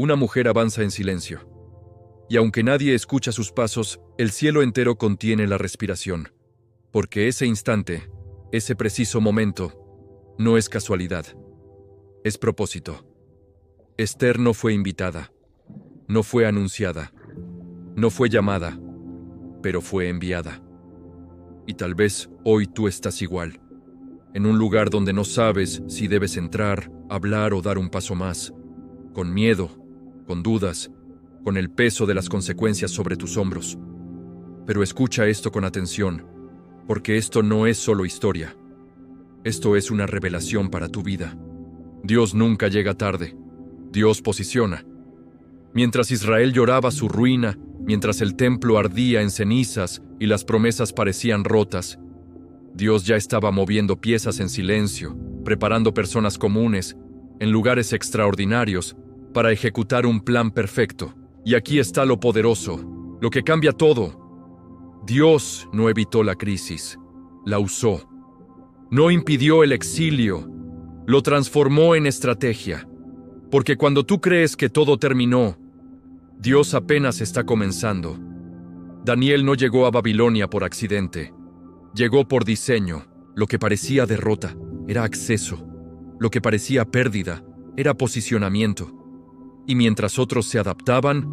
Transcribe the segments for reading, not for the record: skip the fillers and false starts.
Una mujer avanza en silencio. Y aunque nadie escucha sus pasos, el cielo entero contiene la respiración. Porque ese instante, ese preciso momento, no es casualidad. Es propósito. Esther no fue invitada. No fue anunciada. No fue llamada. Pero fue enviada. Y tal vez hoy tú estás igual. En un lugar donde no sabes si debes entrar, hablar o dar un paso más. Con miedo, con dudas, con el peso de las consecuencias sobre tus hombros. Pero escucha esto con atención, porque esto no es solo historia. Esto es una revelación para tu vida. Dios nunca llega tarde. Dios posiciona. Mientras Israel lloraba su ruina, mientras el templo ardía en cenizas y las promesas parecían rotas, Dios ya estaba moviendo piezas en silencio, preparando personas comunes, en lugares extraordinarios, para ejecutar un plan perfecto. Y aquí está lo poderoso, lo que cambia todo. Dios no evitó la crisis, la usó. No impidió el exilio, lo transformó en estrategia. Porque cuando tú crees que todo terminó, Dios apenas está comenzando. Daniel no llegó a Babilonia por accidente. Llegó por diseño. Lo que parecía derrota era acceso. Lo que parecía pérdida era posicionamiento. Y mientras otros se adaptaban,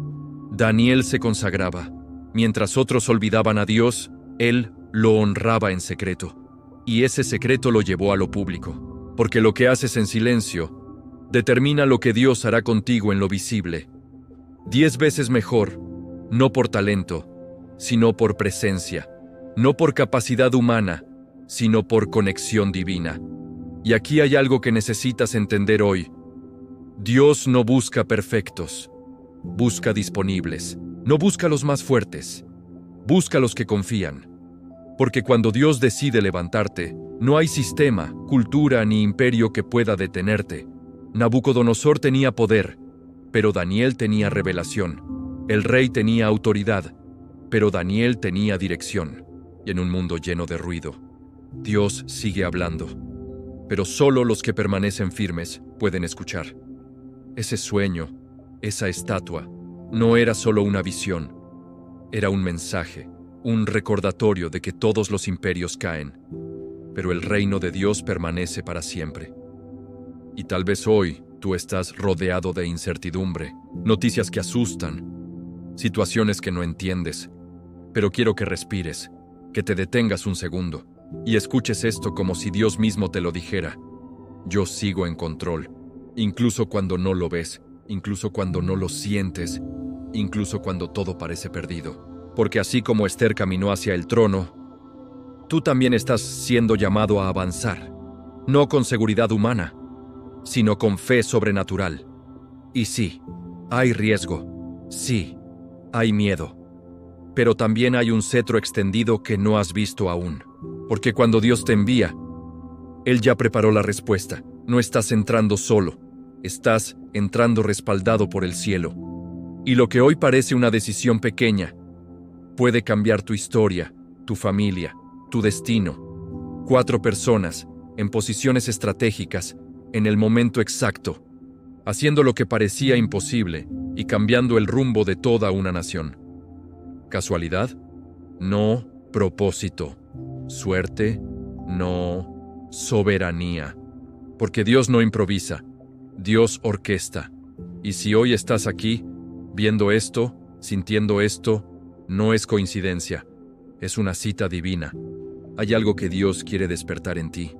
Daniel se consagraba. Mientras otros olvidaban a Dios, él lo honraba en secreto. Y ese secreto lo llevó a lo público. Porque lo que haces en silencio determina lo que Dios hará contigo en lo visible. 10 veces mejor, no por talento, sino por presencia. No por capacidad humana, sino por conexión divina. Y aquí hay algo que necesitas entender hoy. Dios no busca perfectos, busca disponibles. No busca los más fuertes, busca los que confían. Porque cuando Dios decide levantarte, no hay sistema, cultura ni imperio que pueda detenerte. Nabucodonosor tenía poder, pero Daniel tenía revelación. El rey tenía autoridad, pero Daniel tenía dirección. Y en un mundo lleno de ruido, Dios sigue hablando. Pero solo los que permanecen firmes pueden escuchar. Ese sueño, esa estatua, no era solo una visión. Era un mensaje, un recordatorio de que todos los imperios caen. Pero el reino de Dios permanece para siempre. Y tal vez hoy tú estás rodeado de incertidumbre, noticias que asustan, situaciones que no entiendes. Pero quiero que respires, que te detengas un segundo y escuches esto como si Dios mismo te lo dijera. Yo sigo en control, incluso cuando no lo ves, incluso cuando no lo sientes, incluso cuando todo parece perdido. Porque así como Esther caminó hacia el trono, tú también estás siendo llamado a avanzar, no con seguridad humana, sino con fe sobrenatural. Y sí, hay riesgo, sí, hay miedo. Pero también hay un cetro extendido que no has visto aún. Porque cuando Dios te envía, Él ya preparó la respuesta. No estás entrando solo, estás entrando respaldado por el cielo. Y lo que hoy parece una decisión pequeña, puede cambiar tu historia, tu familia, tu destino. 4 personas, en posiciones estratégicas, en el momento exacto, haciendo lo que parecía imposible y cambiando el rumbo de toda una nación. ¿Casualidad? No. Propósito. Suerte. No. Soberanía. Porque Dios no improvisa, Dios orquesta. Y si hoy estás aquí, viendo esto, sintiendo esto, no es coincidencia, es una cita divina. Hay algo que Dios quiere despertar en ti,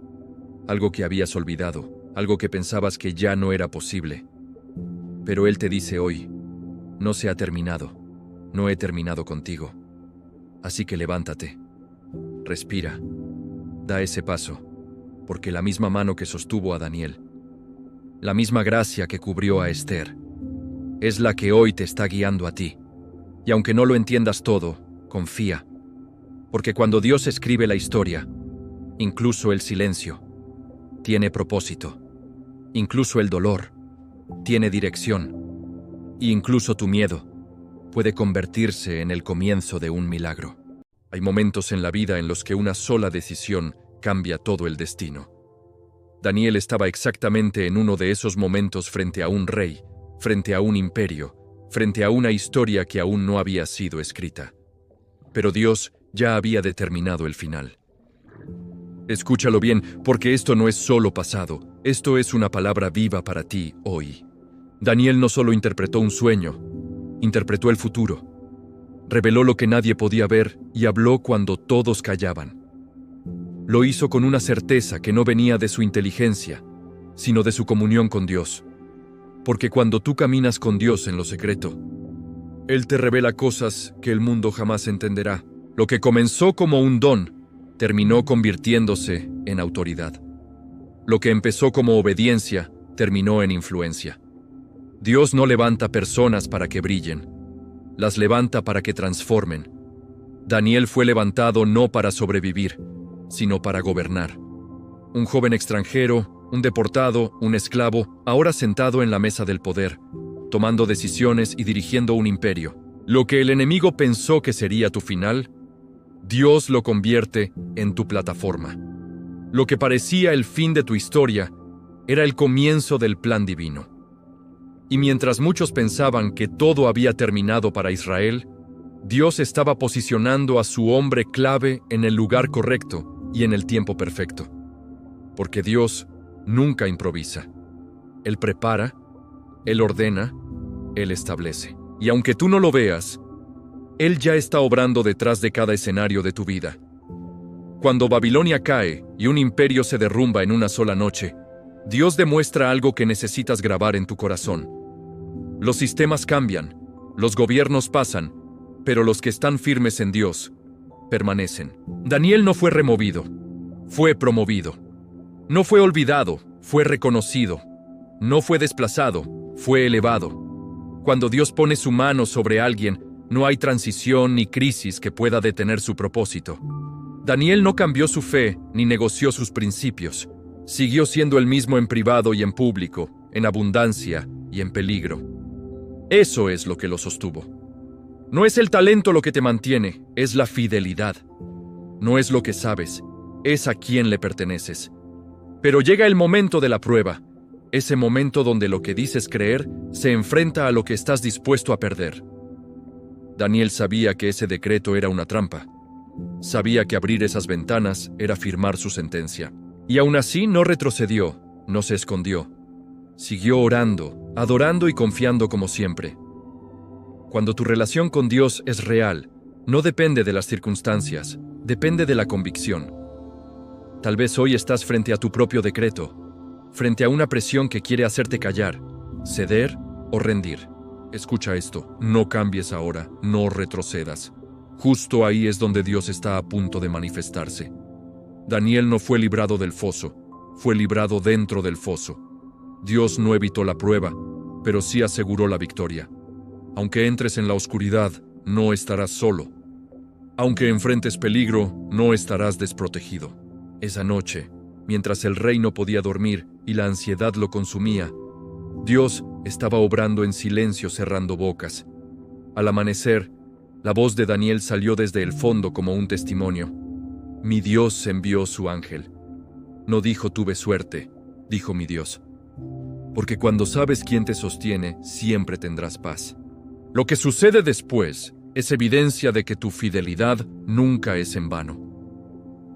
algo que habías olvidado, algo que pensabas que ya no era posible. Pero Él te dice hoy, no se ha terminado. No he terminado contigo. Así que levántate, respira, da ese paso, porque la misma mano que sostuvo a Daniel, la misma gracia que cubrió a Esther, es la que hoy te está guiando a ti. Y aunque no lo entiendas todo, confía, porque cuando Dios escribe la historia, incluso el silencio tiene propósito, incluso el dolor tiene dirección, y incluso tu miedo puede convertirse en el comienzo de un milagro. Hay momentos en la vida en los que una sola decisión cambia todo el destino. Daniel estaba exactamente en uno de esos momentos frente a un rey frente a un imperio, frente a una historia que aún no había sido escrita. Pero Dios ya había determinado el final. Escúchalo bien, porque esto no es solo pasado, esto es una palabra viva para ti hoy. Daniel no solo interpretó un sueño, interpretó el futuro. Reveló lo que nadie podía ver y habló cuando todos callaban. Lo hizo con una certeza que no venía de su inteligencia, sino de su comunión con Dios. Porque cuando tú caminas con Dios en lo secreto, Él te revela cosas que el mundo jamás entenderá. Lo que comenzó como un don, terminó convirtiéndose en autoridad. Lo que empezó como obediencia, terminó en influencia. Dios no levanta personas para que brillen, las levanta para que transformen. Daniel fue levantado no para sobrevivir, sino para gobernar. Un joven extranjero, un deportado, un esclavo, ahora sentado en la mesa del poder, tomando decisiones y dirigiendo un imperio. Lo que el enemigo pensó que sería tu final, Dios lo convierte en tu plataforma. Lo que parecía el fin de tu historia, era el comienzo del plan divino. Y mientras muchos pensaban que todo había terminado para Israel, Dios estaba posicionando a su hombre clave en el lugar correcto y en el tiempo perfecto. Porque Dios nunca improvisa. Él prepara, Él ordena, Él establece. Y aunque tú no lo veas, Él ya está obrando detrás de cada escenario de tu vida. Cuando Babilonia cae y un imperio se derrumba en una sola noche, Dios demuestra algo que necesitas grabar en tu corazón. Los sistemas cambian, los gobiernos pasan, pero los que están firmes en Dios permanecen. Daniel no fue removido, fue promovido. No fue olvidado, fue reconocido. No fue desplazado, fue elevado. Cuando Dios pone su mano sobre alguien, no hay transición ni crisis que pueda detener su propósito. Daniel no cambió su fe ni negoció sus principios. Siguió siendo el mismo en privado y en público, en abundancia y en peligro. Eso es lo que lo sostuvo. No es el talento lo que te mantiene, es la fidelidad. No es lo que sabes, es a quién le perteneces. Pero llega el momento de la prueba, ese momento donde lo que dices creer se enfrenta a lo que estás dispuesto a perder. Daniel sabía que ese decreto era una trampa. Sabía que abrir esas ventanas era firmar su sentencia. Y aún así no retrocedió, no se escondió. Siguió orando, adorando y confiando como siempre. Cuando tu relación con Dios es real, no depende de las circunstancias, depende de la convicción. Tal vez hoy estás frente a tu propio decreto, frente a una presión que quiere hacerte callar, ceder o rendir. Escucha esto, no cambies ahora, no retrocedas. Justo ahí es donde Dios está a punto de manifestarse. Daniel no fue librado del foso, fue librado dentro del foso. Dios no evitó la prueba, pero sí aseguró la victoria. Aunque entres en la oscuridad, no estarás solo. Aunque enfrentes peligro, no estarás desprotegido. Esa noche, mientras el rey no podía dormir y la ansiedad lo consumía, Dios estaba obrando en silencio cerrando bocas. Al amanecer, la voz de Daniel salió desde el fondo como un testimonio. Mi Dios envió su ángel. No dijo tuve suerte, dijo mi Dios. Porque cuando sabes quién te sostiene, siempre tendrás paz. Lo que sucede después es evidencia de que tu fidelidad nunca es en vano.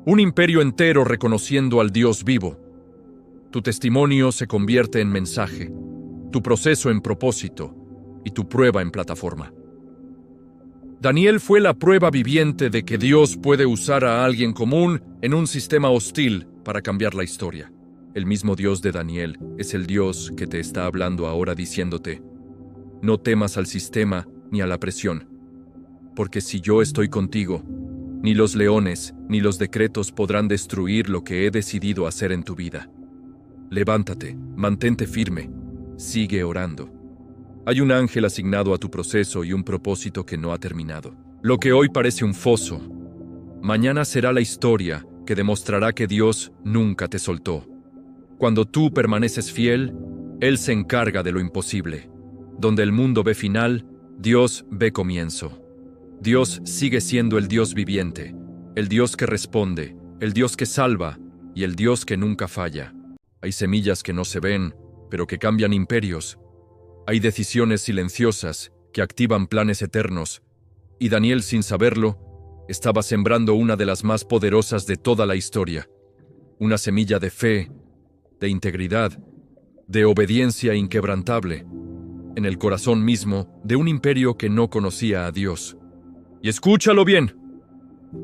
Un imperio entero reconociendo al Dios vivo. Tu testimonio se convierte en mensaje, tu proceso en propósito y tu prueba en plataforma. Daniel fue la prueba viviente de que Dios puede usar a alguien común en un sistema hostil para cambiar la historia. El mismo Dios de Daniel es el Dios que te está hablando ahora diciéndote: no temas al sistema ni a la presión, porque si yo estoy contigo, ni los leones ni los decretos podrán destruir lo que he decidido hacer en tu vida. Levántate, mantente firme, sigue orando. Hay un ángel asignado a tu proceso y un propósito que no ha terminado. Lo que hoy parece un foso, mañana será la historia que demostrará que Dios nunca te soltó. Cuando tú permaneces fiel, Él se encarga de lo imposible. Donde el mundo ve final, Dios ve comienzo. Dios sigue siendo el Dios viviente, el Dios que responde, el Dios que salva y el Dios que nunca falla. Hay semillas que no se ven, pero que cambian imperios. Hay decisiones silenciosas que activan planes eternos, y Daniel, sin saberlo, estaba sembrando una de las más poderosas de toda la historia, una semilla de fe, de integridad, de obediencia inquebrantable, en el corazón mismo de un imperio que no conocía a Dios. Y escúchalo bien,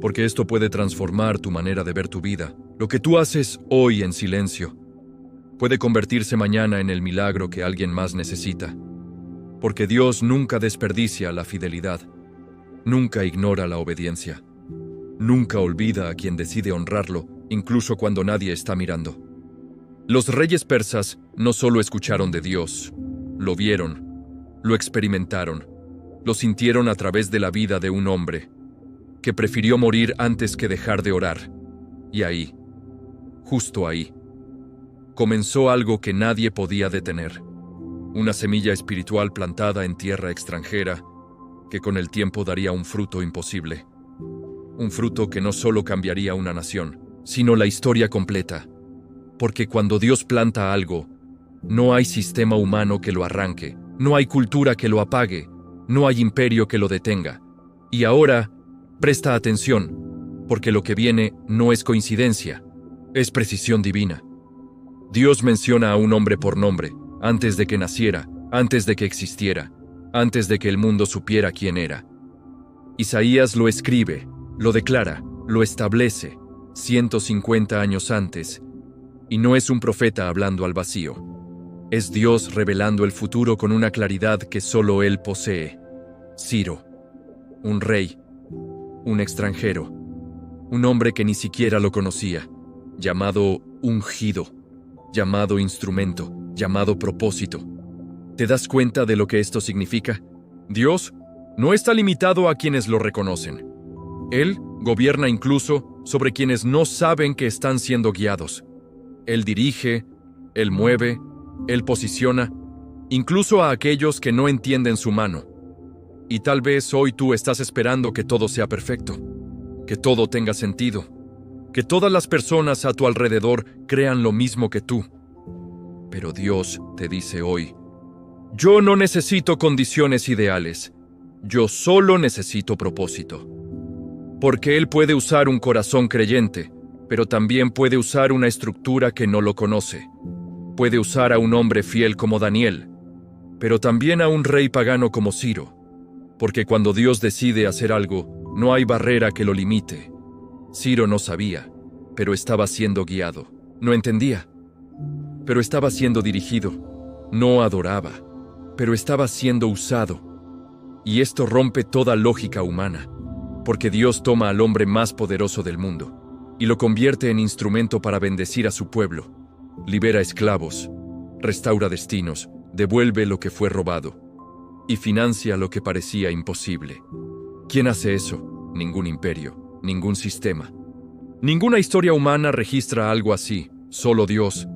porque esto puede transformar tu manera de ver tu vida. Lo que tú haces hoy en silencio puede convertirse mañana en el milagro que alguien más necesita. Porque Dios nunca desperdicia la fidelidad, nunca ignora la obediencia, nunca olvida a quien decide honrarlo, incluso cuando nadie está mirando. Los reyes persas no solo escucharon de Dios, lo vieron, lo experimentaron, lo sintieron a través de la vida de un hombre que prefirió morir antes que dejar de orar. Y ahí, justo ahí, comenzó algo que nadie podía detener. Una semilla espiritual plantada en tierra extranjera que con el tiempo daría un fruto imposible. Un fruto que no solo cambiaría una nación, sino la historia completa. Porque cuando Dios planta algo, no hay sistema humano que lo arranque, no hay cultura que lo apague, no hay imperio que lo detenga. Y ahora, presta atención, porque lo que viene no es coincidencia, es precisión divina. Dios menciona a un hombre por nombre, antes de que naciera, antes de que existiera, antes de que el mundo supiera quién era. Isaías lo escribe, lo declara, lo establece, 150 años antes, y no es un profeta hablando al vacío. Es Dios revelando el futuro con una claridad que solo Él posee. Ciro, un rey, un extranjero, un hombre que ni siquiera lo conocía, llamado ungido, llamado instrumento, llamado propósito. ¿Te das cuenta de lo que esto significa? Dios no está limitado a quienes lo reconocen. Él gobierna incluso sobre quienes no saben que están siendo guiados. Él dirige, Él mueve, Él posiciona, incluso a aquellos que no entienden su mano. Y tal vez hoy tú estás esperando que todo sea perfecto, que todo tenga sentido, que todas las personas a tu alrededor crean lo mismo que tú. Pero Dios te dice hoy, yo no necesito condiciones ideales, yo solo necesito propósito. Porque Él puede usar un corazón creyente, pero también puede usar una estructura que no lo conoce. Puede usar a un hombre fiel como Daniel, pero también a un rey pagano como Ciro. Porque cuando Dios decide hacer algo, no hay barrera que lo limite. Ciro no sabía, pero estaba siendo guiado. No entendía, pero estaba siendo dirigido. No adoraba, pero estaba siendo usado. Y esto rompe toda lógica humana, porque Dios toma al hombre más poderoso del mundo y lo convierte en instrumento para bendecir a su pueblo. Libera esclavos, restaura destinos, devuelve lo que fue robado y financia lo que parecía imposible. ¿Quién hace eso? Ningún imperio, ningún sistema. Ninguna historia humana registra algo así, solo Dios.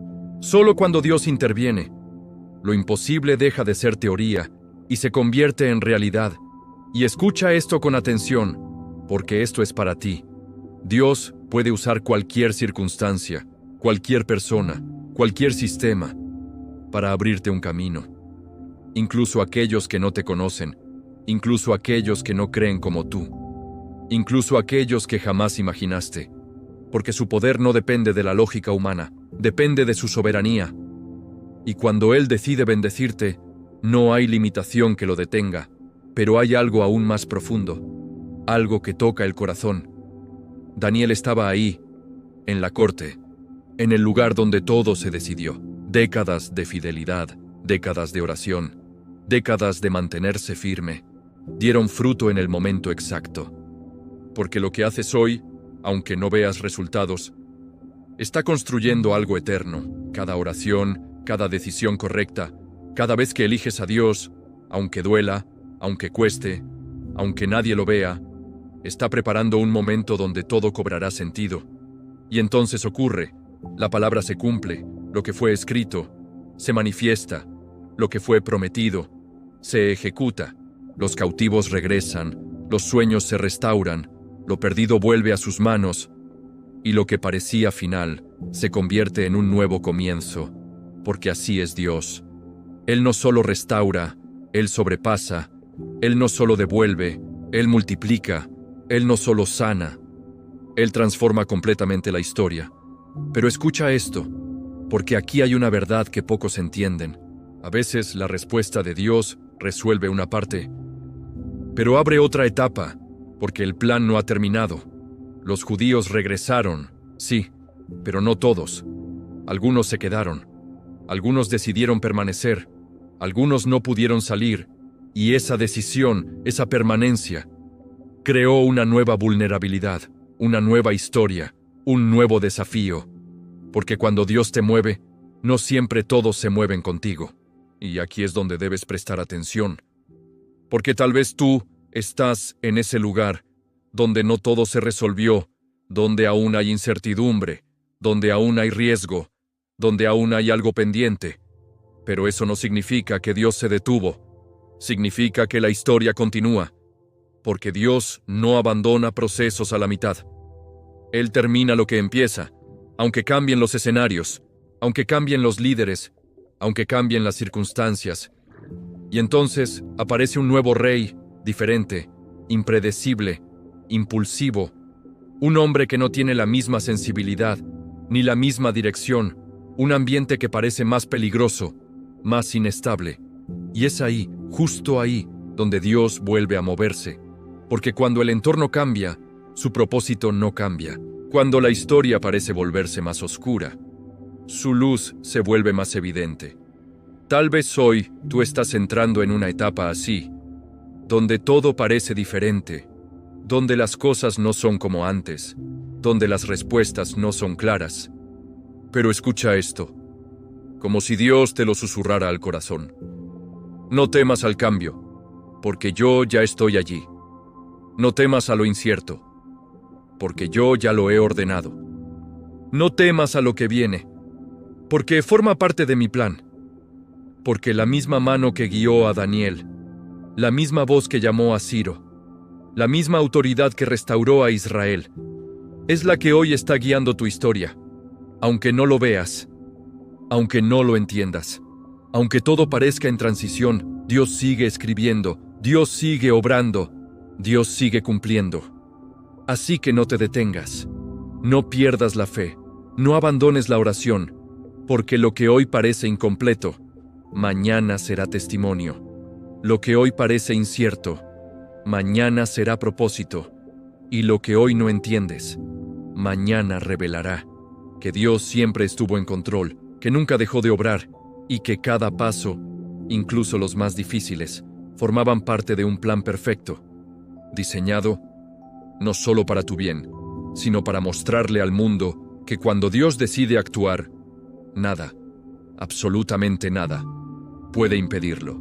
Solo cuando Dios interviene, lo imposible deja de ser teoría y se convierte en realidad. Y escucha esto con atención, porque esto es para ti. Dios puede usar cualquier circunstancia, cualquier persona, cualquier sistema, para abrirte un camino. Incluso aquellos que no te conocen, incluso aquellos que no creen como tú, incluso aquellos que jamás imaginaste, porque su poder no depende de la lógica humana, depende de su soberanía. Y cuando Él decide bendecirte, no hay limitación que lo detenga, pero hay algo aún más profundo, algo que toca el corazón. Daniel estaba ahí, en la corte, en el lugar donde todo se decidió. Décadas de fidelidad, décadas de oración, décadas de mantenerse firme, dieron fruto en el momento exacto. Porque lo que haces hoy, aunque no veas resultados, está construyendo algo eterno. Cada oración, cada decisión correcta, cada vez que eliges a Dios, aunque duela, aunque cueste, aunque nadie lo vea, está preparando un momento donde todo cobrará sentido. Y entonces ocurre, la palabra se cumple, lo que fue escrito, se manifiesta, lo que fue prometido, se ejecuta, los cautivos regresan, los sueños se restauran, lo perdido vuelve a sus manos, y lo que parecía final se convierte en un nuevo comienzo, porque así es Dios. Él no solo restaura, Él sobrepasa, Él no solo devuelve, Él multiplica, Él no solo sana, Él transforma completamente la historia. Pero escucha esto, porque aquí hay una verdad que pocos entienden. A veces la respuesta de Dios resuelve una parte, pero abre otra etapa, porque el plan no ha terminado. Los judíos regresaron, sí, pero no todos. Algunos se quedaron, algunos decidieron permanecer, algunos no pudieron salir, y esa decisión, esa permanencia, creó una nueva vulnerabilidad, una nueva historia, un nuevo desafío. Porque cuando Dios te mueve, no siempre todos se mueven contigo. Y aquí es donde debes prestar atención. Porque tal vez tú estás en ese lugar donde no todo se resolvió, donde aún hay incertidumbre, donde aún hay riesgo, donde aún hay algo pendiente. Pero eso no significa que Dios se detuvo. Significa que la historia continúa. Porque Dios no abandona procesos a la mitad. Él termina lo que empieza, aunque cambien los escenarios, aunque cambien los líderes, aunque cambien las circunstancias. Y entonces aparece un nuevo rey, diferente, impredecible, impulsivo, un hombre que no tiene la misma sensibilidad, ni la misma dirección, un ambiente que parece más peligroso, más inestable. Y es ahí, justo ahí, donde Dios vuelve a moverse. Porque cuando el entorno cambia, su propósito no cambia. Cuando la historia parece volverse más oscura, su luz se vuelve más evidente. Tal vez hoy tú estás entrando en una etapa así, donde todo parece diferente, donde las cosas no son como antes, donde las respuestas no son claras. Pero escucha esto, como si Dios te lo susurrara al corazón. No temas al cambio, porque yo ya estoy allí. No temas a lo incierto, porque yo ya lo he ordenado. No temas a lo que viene, porque forma parte de mi plan. Porque la misma mano que guió a Daniel, la misma voz que llamó a Ciro, la misma autoridad que restauró a Israel, es la que hoy está guiando tu historia. Aunque no lo veas, aunque no lo entiendas, aunque todo parezca en transición, Dios sigue escribiendo, Dios sigue obrando, Dios sigue cumpliendo. Así que no te detengas, no pierdas la fe, no abandones la oración, porque lo que hoy parece incompleto, mañana será testimonio. Lo que hoy parece incierto, mañana será propósito. Y lo que hoy no entiendes, mañana revelará que Dios siempre estuvo en control, que nunca dejó de obrar, y que cada paso, incluso los más difíciles, formaban parte de un plan perfecto, diseñado no solo para tu bien, sino para mostrarle al mundo que cuando Dios decide actuar, nada, absolutamente nada, puede impedirlo.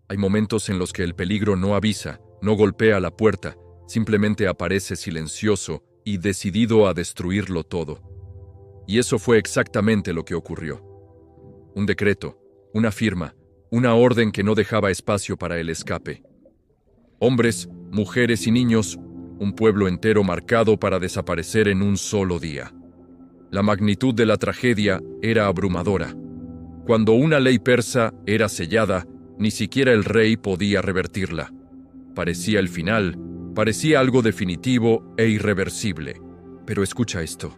Hay momentos en los que el peligro no avisa, no golpea la puerta, simplemente aparece silencioso y decidido a destruirlo todo. Y eso fue exactamente lo que ocurrió. Un decreto, una firma, una orden que no dejaba espacio para el escape. Hombres, mujeres y niños, un pueblo entero marcado para desaparecer en un solo día. La magnitud de la tragedia era abrumadora. Cuando una ley persa era sellada, ni siquiera el rey podía revertirla. Parecía el final, parecía algo definitivo e irreversible. Pero escucha esto.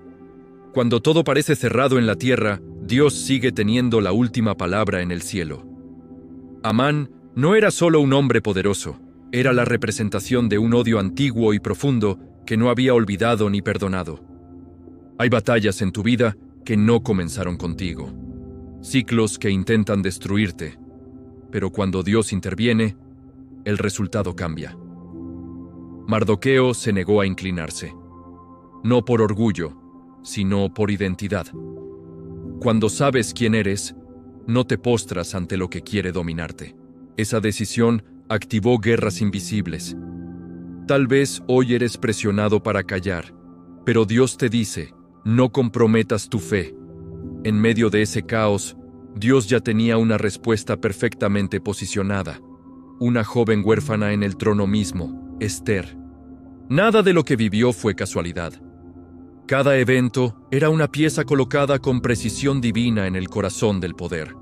Cuando todo parece cerrado en la tierra, Dios sigue teniendo la última palabra en el cielo. Amán no era solo un hombre poderoso, era la representación de un odio antiguo y profundo que no había olvidado ni perdonado. Hay batallas en tu vida que no comenzaron contigo, ciclos que intentan destruirte, pero cuando Dios interviene, el resultado cambia. Mardoqueo se negó a inclinarse, no por orgullo, sino por identidad. Cuando sabes quién eres, no te postras ante lo que quiere dominarte. Esa decisión activó guerras invisibles. Tal vez hoy eres presionado para callar, pero Dios te dice, no comprometas tu fe. En medio de ese caos, Dios ya tenía una respuesta perfectamente posicionada. Una joven huérfana en el trono mismo, Esther. Nada de lo que vivió fue casualidad. Cada evento era una pieza colocada con precisión divina en el corazón del poder.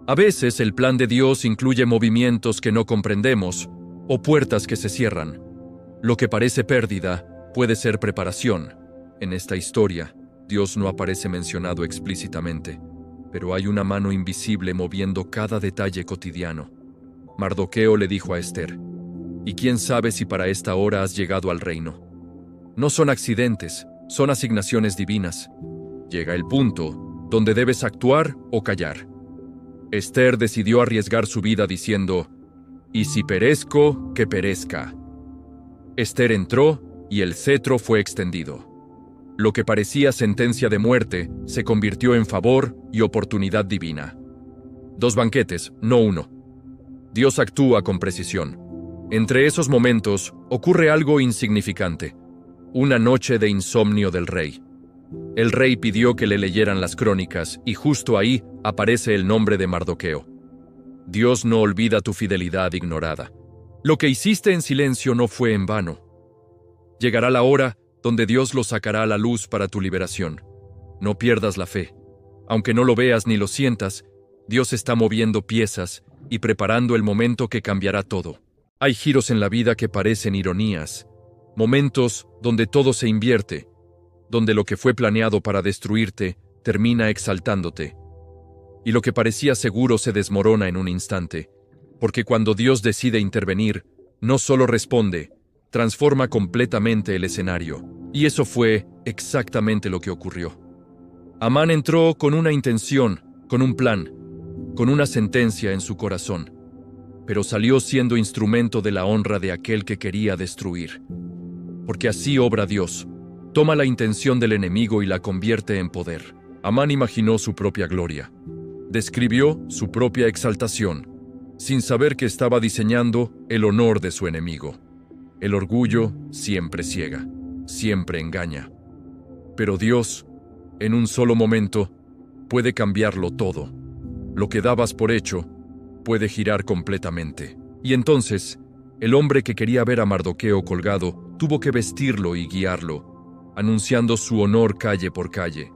A veces el plan de Dios incluye movimientos que no comprendemos o puertas que se cierran. Lo que parece pérdida puede ser preparación. En esta historia, Dios no aparece mencionado explícitamente, pero hay una mano invisible moviendo cada detalle cotidiano. Mardoqueo le dijo a Esther: «¿Y quién sabe si para esta hora has llegado al reino?» No son accidentes, son asignaciones divinas. Llega el punto donde debes actuar o callar. Esther decidió arriesgar su vida diciendo: «Y si perezco, que perezca». Esther entró y el cetro fue extendido. Lo que parecía sentencia de muerte se convirtió en favor y oportunidad divina. 2 banquetes, no uno. Dios actúa con precisión. Entre esos momentos ocurre algo insignificante: una noche de insomnio del rey. El rey pidió que le leyeran las crónicas y justo ahí aparece el nombre de Mardoqueo. Dios no olvida tu fidelidad ignorada. Lo que hiciste en silencio no fue en vano. Llegará la hora donde Dios lo sacará a la luz para tu liberación. No pierdas la fe. Aunque no lo veas ni lo sientas, Dios está moviendo piezas y preparando el momento que cambiará todo. Hay giros en la vida que parecen ironías, momentos donde todo se invierte, donde lo que fue planeado para destruirte termina exaltándote, y lo que parecía seguro se desmorona en un instante, porque cuando Dios decide intervenir, no solo responde, transforma completamente el escenario. Y eso fue exactamente lo que ocurrió. Amán entró con una intención, con un plan, con una sentencia en su corazón, pero salió siendo instrumento de la honra de aquel que quería destruir. Porque así obra Dios. Toma la intención del enemigo y la convierte en poder. Amán imaginó su propia gloria. Describió su propia exaltación, sin saber que estaba diseñando el honor de su enemigo. El orgullo siempre ciega, siempre engaña. Pero Dios, en un solo momento, puede cambiarlo todo. Lo que dabas por hecho puede girar completamente. Y entonces, el hombre que quería ver a Mardoqueo colgado tuvo que vestirlo y guiarlo, anunciando su honor calle por calle.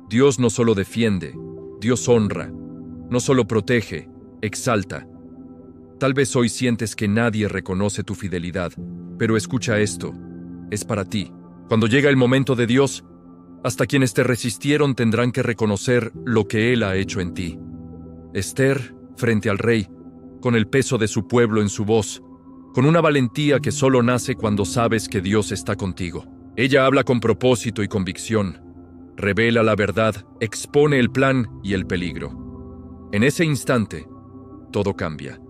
Dios no solo defiende, Dios honra, no solo protege, exalta. Tal vez hoy sientes que nadie reconoce tu fidelidad, pero escucha esto, es para ti. Cuando llega el momento de Dios, hasta quienes te resistieron tendrán que reconocer lo que Él ha hecho en ti. Esther, frente al rey, con el peso de su pueblo en su voz, con una valentía que solo nace cuando sabes que Dios está contigo. Ella habla con propósito y convicción, revela la verdad, expone el plan y el peligro. En ese instante, todo cambia.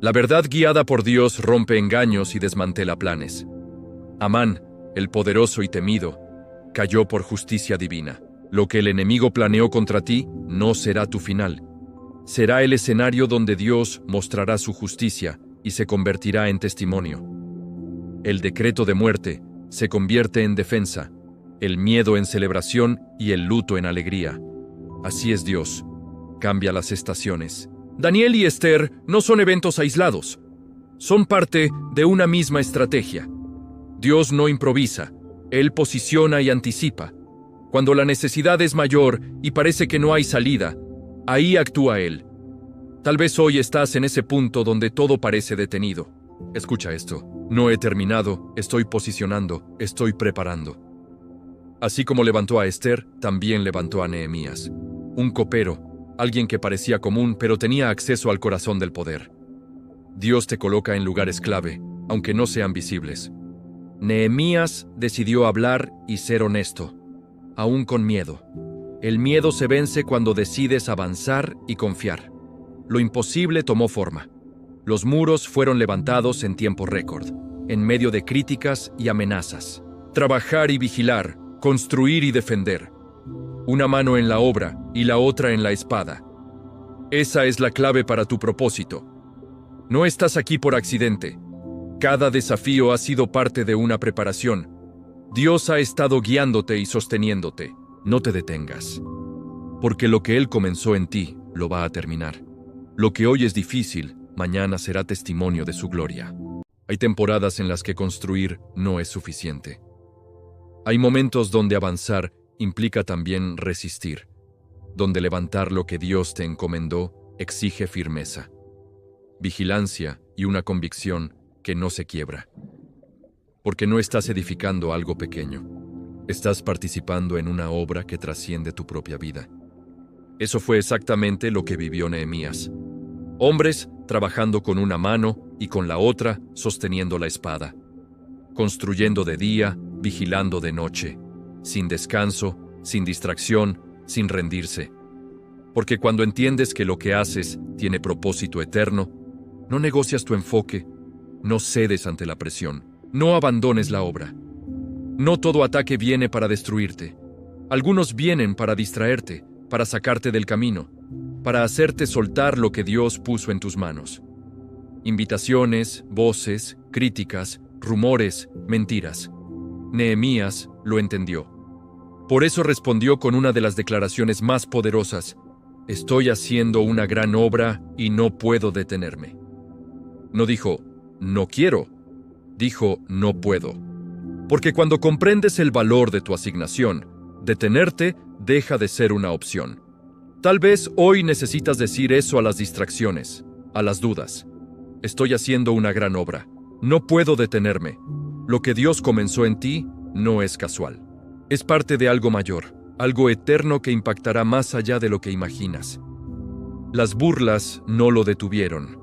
La verdad guiada por Dios rompe engaños y desmantela planes. Amán, el poderoso y temido, cayó por justicia divina. Lo que el enemigo planeó contra ti no será tu final. Será el escenario donde Dios mostrará su justicia y se convertirá en testimonio. El decreto de muerte se convierte en defensa, el miedo en celebración y el luto en alegría. Así es Dios. Cambia las estaciones. Daniel y Esther no son eventos aislados. Son parte de una misma estrategia. Dios no improvisa. Él posiciona y anticipa. Cuando la necesidad es mayor y parece que no hay salida, ahí actúa Él. Tal vez hoy estás en ese punto donde todo parece detenido. Escucha esto. No he terminado, estoy posicionando, estoy preparando. Así como levantó a Esther, también levantó a Nehemías. Un copero, alguien que parecía común, pero tenía acceso al corazón del poder. Dios te coloca en lugares clave, aunque no sean visibles. Nehemías decidió hablar y ser honesto, aún con miedo. El miedo se vence cuando decides avanzar y confiar. Lo imposible tomó forma. Los muros fueron levantados en tiempo récord, en medio de críticas y amenazas. Trabajar y vigilar, construir y defender. Una mano en la obra y la otra en la espada. Esa es la clave para tu propósito. No estás aquí por accidente. Cada desafío ha sido parte de una preparación. Dios ha estado guiándote y sosteniéndote. No te detengas. Porque lo que Él comenzó en ti, lo va a terminar. Lo que hoy es difícil, mañana será testimonio de su gloria. Hay temporadas en las que construir no es suficiente. Hay momentos donde avanzar implica también resistir. donde levantar lo que Dios te encomendó exige firmeza, vigilancia y una convicción que no se quiebra. Porque no estás edificando algo pequeño, estás participando en una obra que trasciende tu propia vida. Eso fue exactamente lo que vivió Nehemías. Hombres trabajando con una mano y con la otra sosteniendo la espada, construyendo de día, vigilando de noche, sin descanso, sin distracción, sin rendirse. Porque cuando entiendes que lo que haces tiene propósito eterno, no negocias tu enfoque, no cedes ante la presión, no abandones la obra. No todo ataque viene para destruirte. Algunos vienen para distraerte, para sacarte del camino, para hacerte soltar lo que Dios puso en tus manos. Invitaciones, voces, críticas, rumores, mentiras. Nehemías lo entendió. Por eso respondió con una de las declaraciones más poderosas: estoy haciendo una gran obra y no puedo detenerme. No dijo, no quiero. Dijo, no puedo. Porque cuando comprendes el valor de tu asignación, detenerte deja de ser una opción. Tal vez hoy necesitas decir eso a las distracciones, a las dudas. Estoy haciendo una gran obra. No puedo detenerme. Lo que Dios comenzó en ti no es casual. Es parte de algo mayor, algo eterno que impactará más allá de lo que imaginas. Las burlas no lo detuvieron.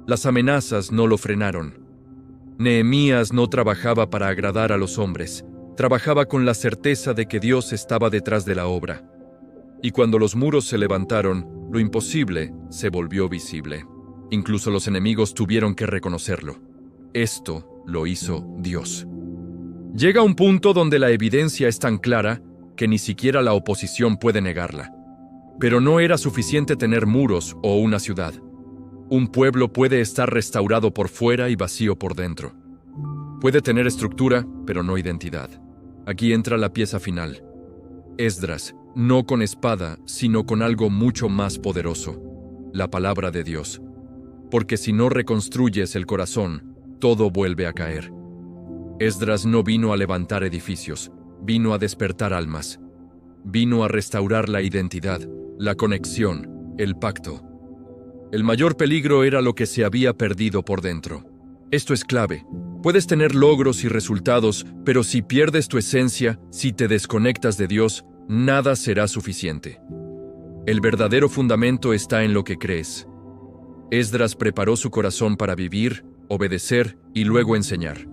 Las amenazas no lo frenaron. Nehemías no trabajaba para agradar a los hombres. Trabajaba con la certeza de que Dios estaba detrás de la obra. Y cuando los muros se levantaron, lo imposible se volvió visible. Incluso los enemigos tuvieron que reconocerlo. Esto lo hizo Dios. Llega un punto donde la evidencia es tan clara que ni siquiera la oposición puede negarla. Pero no era suficiente tener muros o una ciudad. Un pueblo puede estar restaurado por fuera y vacío por dentro. Puede tener estructura, pero no identidad. Aquí entra la pieza final. Esdras, no con espada, sino con algo mucho más poderoso: la palabra de Dios. Porque si no reconstruyes el corazón, todo vuelve a caer. Esdras no vino a levantar edificios, vino a despertar almas. Vino a restaurar la identidad, la conexión, el pacto. El mayor peligro era lo que se había perdido por dentro. Esto es clave. Puedes tener logros y resultados, pero si pierdes tu esencia, si te desconectas de Dios, nada será suficiente. El verdadero fundamento está en lo que crees. Esdras preparó su corazón para vivir, obedecer y luego enseñar.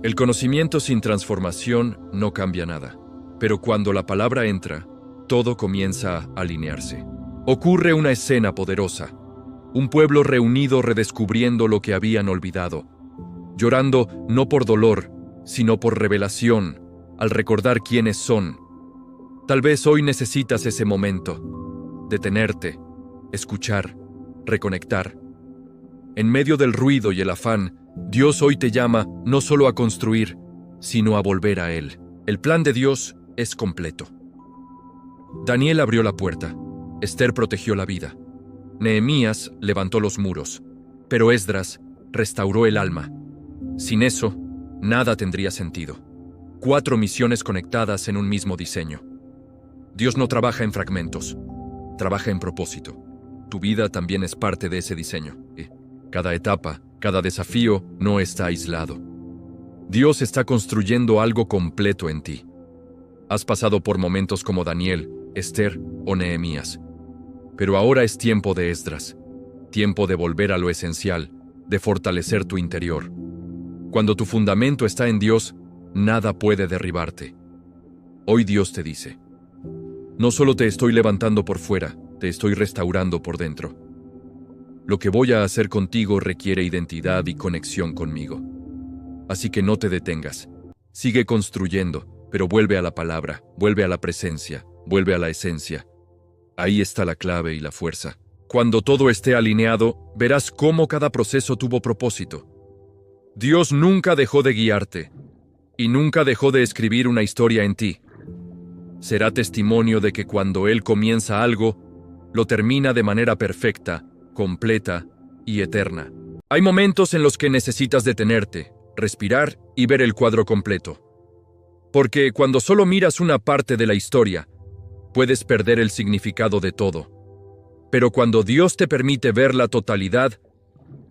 El conocimiento sin transformación no cambia nada, pero cuando la palabra entra, todo comienza a alinearse. Ocurre una escena poderosa. Un pueblo reunido redescubriendo lo que habían olvidado, llorando no por dolor, sino por revelación, al recordar quiénes son. Tal vez hoy necesitas ese momento, detenerte, escuchar, reconectar. En medio del ruido y el afán, Dios hoy te llama no solo a construir, sino a volver a Él. El plan de Dios es completo. Daniel abrió la puerta, Esther protegió la vida, Nehemías levantó los muros, pero Esdras restauró el alma. Sin eso, nada tendría sentido. 4 misiones conectadas en un mismo diseño. Dios no trabaja en fragmentos, trabaja en propósito. Tu vida también es parte de ese diseño. Cada etapa, cada desafío no está aislado. Dios está construyendo algo completo en ti. Has pasado por momentos como Daniel, Esther o Nehemías. Pero ahora es tiempo de Esdras, tiempo de volver a lo esencial, de fortalecer tu interior. Cuando tu fundamento está en Dios, nada puede derribarte. Hoy Dios te dice: no solo te estoy levantando por fuera, te estoy restaurando por dentro. Lo que voy a hacer contigo requiere identidad y conexión conmigo. Así que no te detengas. Sigue construyendo, pero vuelve a la palabra, vuelve a la presencia, vuelve a la esencia. Ahí está la clave y la fuerza. Cuando todo esté alineado, verás cómo cada proceso tuvo propósito. Dios nunca dejó de guiarte y nunca dejó de escribir una historia en ti. Será testimonio de que cuando Él comienza algo, lo termina de manera perfecta, completa y eterna. Hay momentos en los que necesitas detenerte, respirar y ver el cuadro completo. Porque cuando solo miras una parte de la historia, puedes perder el significado de todo. Pero cuando Dios te permite ver la totalidad,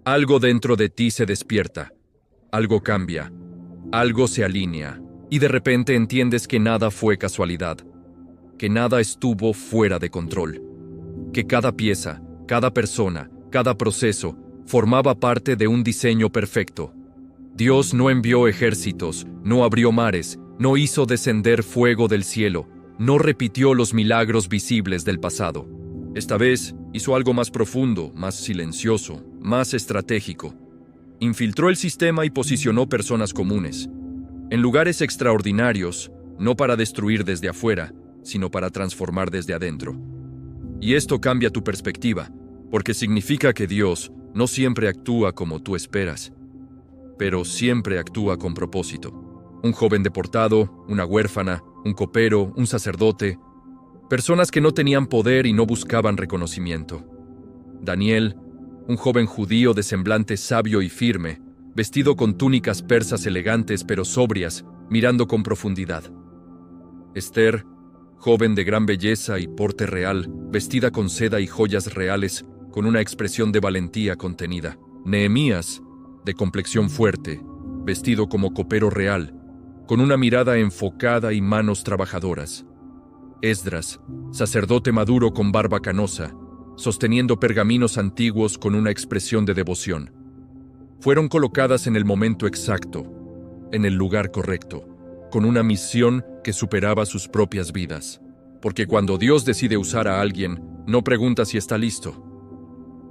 algo dentro de ti se despierta, algo cambia, algo se alinea, y de repente entiendes que nada fue casualidad, que nada estuvo fuera de control, que cada pieza, cada persona, cada proceso formaba parte de un diseño perfecto. Dios no envió ejércitos, no abrió mares, no hizo descender fuego del cielo, no repitió los milagros visibles del pasado. Esta vez hizo algo más profundo, más silencioso, más estratégico. Infiltró el sistema y posicionó personas comunes, en lugares extraordinarios, no para destruir desde afuera, sino para transformar desde adentro. Y esto cambia tu perspectiva, porque significa que Dios no siempre actúa como tú esperas, pero siempre actúa con propósito. Un joven deportado, una huérfana, un copero, un sacerdote, personas que no tenían poder y no buscaban reconocimiento. Daniel, un joven judío de semblante sabio y firme, vestido con túnicas persas elegantes pero sobrias, mirando con profundidad. Esther, joven de gran belleza y porte real, vestida con seda y joyas reales, con una expresión de valentía contenida. Nehemías, de complexión fuerte, vestido como copero real, con una mirada enfocada y manos trabajadoras. Esdras, sacerdote maduro con barba canosa, sosteniendo pergaminos antiguos con una expresión de devoción. Fueron colocadas en el momento exacto, en el lugar correcto, con una misión que superaba sus propias vidas. Porque cuando Dios decide usar a alguien, no pregunta si está listo.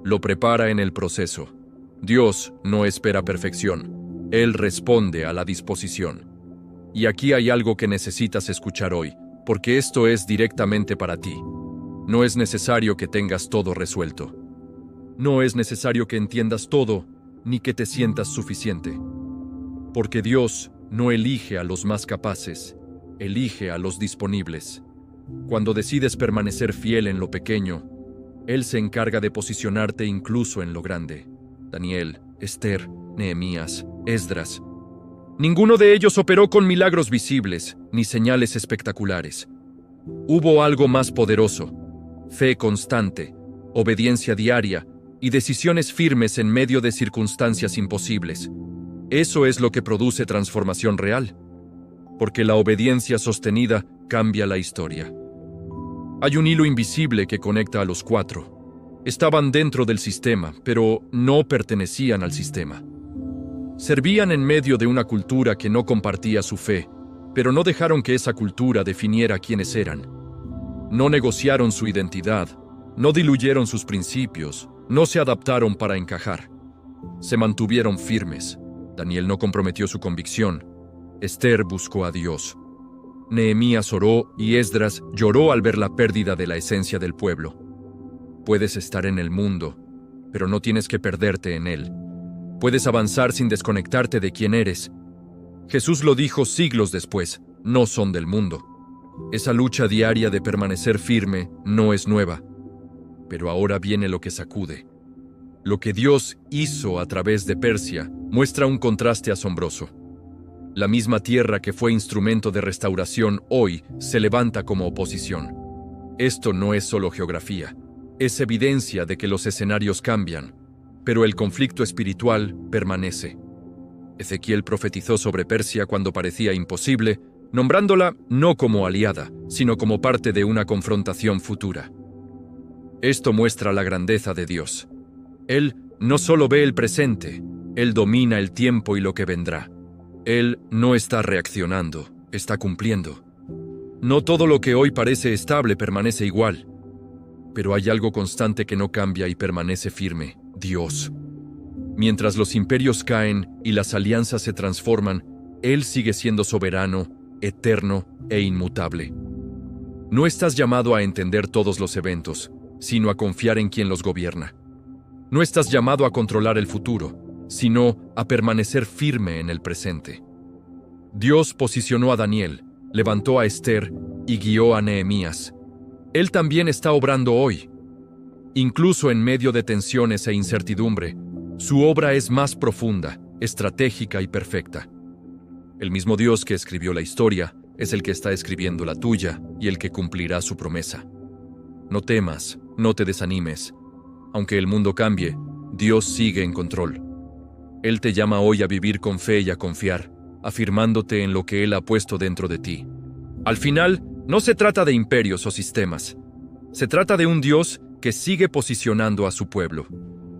Lo prepara en el proceso. Dios no espera perfección. Él responde a la disposición. Y aquí hay algo que necesitas escuchar hoy, porque esto es directamente para ti. No es necesario que tengas todo resuelto. No es necesario que entiendas todo, ni que te sientas suficiente. Porque Dios no elige a los más capaces, elige a los disponibles. Cuando decides permanecer fiel en lo pequeño, Él se encarga de posicionarte incluso en lo grande. Daniel, Esther, Nehemías, Esdras. Ninguno de ellos operó con milagros visibles, ni señales espectaculares. Hubo algo más poderoso: fe constante, obediencia diaria y decisiones firmes en medio de circunstancias imposibles. Eso es lo que produce transformación real, porque la obediencia sostenida cambia la historia. Hay un hilo invisible que conecta a los cuatro. Estaban dentro del sistema, pero no pertenecían al sistema. Servían en medio de una cultura que no compartía su fe, pero no dejaron que esa cultura definiera quiénes eran. No negociaron su identidad, no diluyeron sus principios, no se adaptaron para encajar. Se mantuvieron firmes. Daniel no comprometió su convicción. Esther buscó a Dios. Nehemías oró y Esdras lloró al ver la pérdida de la esencia del pueblo. Puedes estar en el mundo, pero no tienes que perderte en él. Puedes avanzar sin desconectarte de quién eres. Jesús lo dijo siglos después: no son del mundo. Esa lucha diaria de permanecer firme no es nueva. Pero ahora viene lo que sacude. Lo que Dios hizo a través de Persia muestra un contraste asombroso. La misma tierra que fue instrumento de restauración hoy se levanta como oposición. Esto no es solo geografía, es evidencia de que los escenarios cambian, pero el conflicto espiritual permanece. Ezequiel profetizó sobre Persia cuando parecía imposible, nombrándola no como aliada, sino como parte de una confrontación futura. Esto muestra la grandeza de Dios. Él no solo ve el presente, Él domina el tiempo y lo que vendrá. Él no está reaccionando, está cumpliendo. No todo lo que hoy parece estable permanece igual, pero hay algo constante que no cambia y permanece firme: Dios. Mientras los imperios caen y las alianzas se transforman, Él sigue siendo soberano, eterno e inmutable. No estás llamado a entender todos los eventos, sino a confiar en quien los gobierna. No estás llamado a controlar el futuro, sino a permanecer firme en el presente. Dios posicionó a Daniel, levantó a Esther y guió a Nehemías. Él también está obrando hoy. Incluso en medio de tensiones e incertidumbre, su obra es más profunda, estratégica y perfecta. El mismo Dios que escribió la historia es el que está escribiendo la tuya y el que cumplirá su promesa. No temas, no te desanimes. Aunque el mundo cambie, Dios sigue en control. Él te llama hoy a vivir con fe y a confiar, afirmándote en lo que Él ha puesto dentro de ti. Al final, no se trata de imperios o sistemas. Se trata de un Dios que sigue posicionando a su pueblo.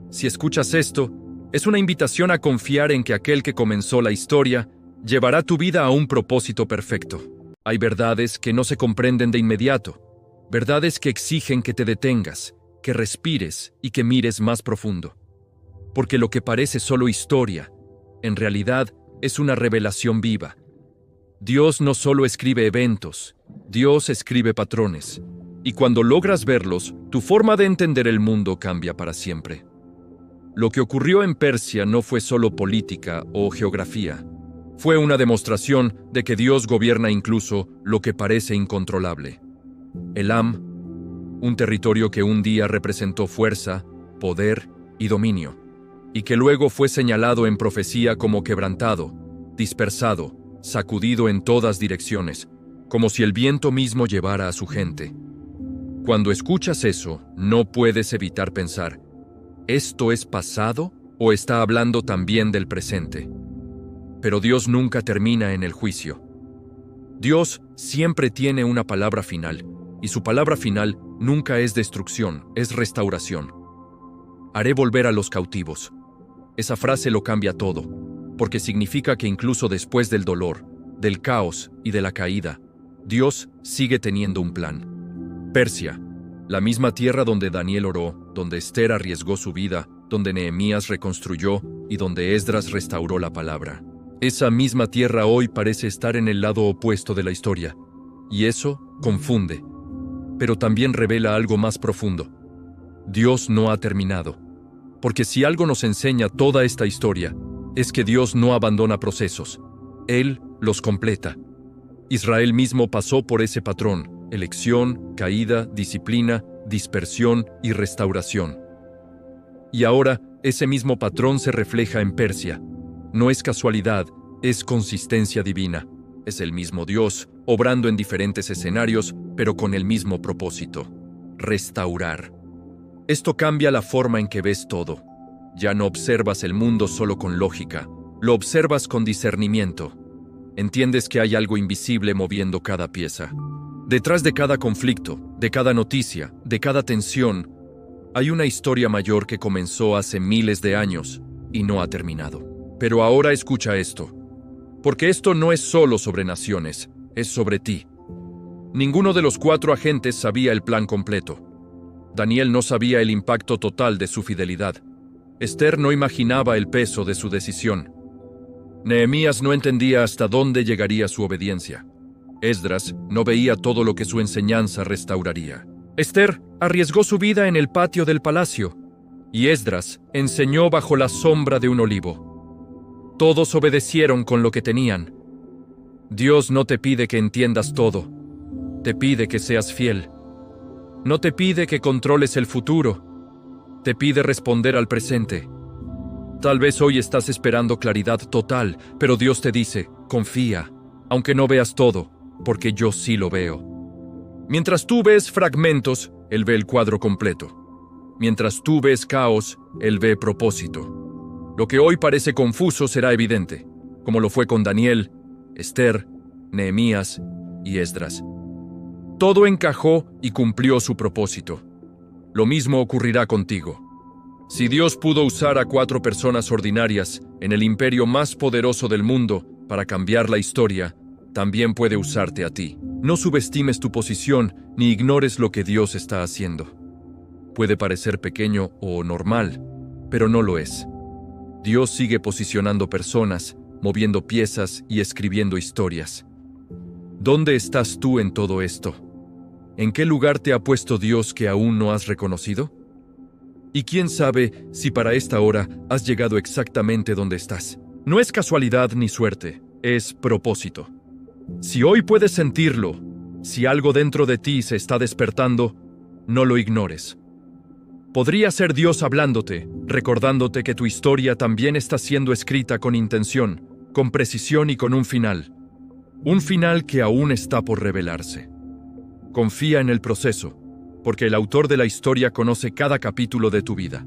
Si escuchas esto, es una invitación a confiar en que aquel que comenzó la historia llevará tu vida a un propósito perfecto. Hay verdades que no se comprenden de inmediato, verdades que exigen que te detengas, que respires y que mires más profundo. Porque lo que parece solo historia, en realidad es una revelación viva. Dios no solo escribe eventos, Dios escribe patrones. Y cuando logras verlos, tu forma de entender el mundo cambia para siempre. Lo que ocurrió en Persia no fue solo política o geografía. Fue una demostración de que Dios gobierna incluso lo que parece incontrolable. Elam, un territorio que un día representó fuerza, poder y dominio, y que luego fue señalado en profecía como quebrantado, dispersado, sacudido en todas direcciones, como si el viento mismo llevara a su gente. Cuando escuchas eso, no puedes evitar pensar, ¿esto es pasado o está hablando también del presente? Pero Dios nunca termina en el juicio. Dios siempre tiene una palabra final, y su palabra final nunca es destrucción, es restauración. Haré volver a los cautivos. Esa frase lo cambia todo, porque significa que incluso después del dolor, del caos y de la caída, Dios sigue teniendo un plan. Persia, la misma tierra donde Daniel oró, donde Esther arriesgó su vida, donde Nehemías reconstruyó y donde Esdras restauró la palabra. Esa misma tierra hoy parece estar en el lado opuesto de la historia, y eso confunde, pero también revela algo más profundo. Dios no ha terminado, porque si algo nos enseña toda esta historia, es que Dios no abandona procesos, Él los completa. Israel mismo pasó por ese patrón: elección, caída, disciplina, dispersión y restauración. Y ahora, ese mismo patrón se refleja en Persia. No es casualidad, es consistencia divina. Es el mismo Dios, obrando en diferentes escenarios, pero con el mismo propósito: restaurar. Esto cambia la forma en que ves todo. Ya no observas el mundo solo con lógica, lo observas con discernimiento. Entiendes que hay algo invisible moviendo cada pieza. Detrás de cada conflicto, de cada noticia, de cada tensión, hay una historia mayor que comenzó hace miles de años y no ha terminado. Pero ahora escucha esto, porque esto no es solo sobre naciones, es sobre ti. Ninguno de los 4 agentes sabía el plan completo. Daniel no sabía el impacto total de su fidelidad. Esther no imaginaba el peso de su decisión. Nehemías no entendía hasta dónde llegaría su obediencia. Esdras no veía todo lo que su enseñanza restauraría. Esther arriesgó su vida en el patio del palacio, y Esdras enseñó bajo la sombra de un olivo. Todos obedecieron con lo que tenían. Dios no te pide que entiendas todo, te pide que seas fiel. No te pide que controles el futuro, te pide responder al presente. Tal vez hoy estás esperando claridad total, pero Dios te dice, confía, aunque no veas todo, porque yo sí lo veo. Mientras tú ves fragmentos, Él ve el cuadro completo. Mientras tú ves caos, Él ve propósito. Lo que hoy parece confuso será evidente, como lo fue con Daniel, Esther, Nehemías y Esdras. Todo encajó y cumplió su propósito. Lo mismo ocurrirá contigo. Si Dios pudo usar a 4 personas ordinarias en el imperio más poderoso del mundo para cambiar la historia, también puede usarte a ti. No subestimes tu posición ni ignores lo que Dios está haciendo. Puede parecer pequeño o normal, pero no lo es. Dios sigue posicionando personas, moviendo piezas y escribiendo historias. ¿Dónde estás tú en todo esto? ¿En qué lugar te ha puesto Dios que aún no has reconocido? Y quién sabe si para esta hora has llegado exactamente donde estás. No es casualidad ni suerte, es propósito. Si hoy puedes sentirlo, si algo dentro de ti se está despertando, no lo ignores. Podría ser Dios hablándote, recordándote que tu historia también está siendo escrita con intención, con precisión y con un final. Un final que aún está por revelarse. Confía en el proceso, porque el autor de la historia conoce cada capítulo de tu vida.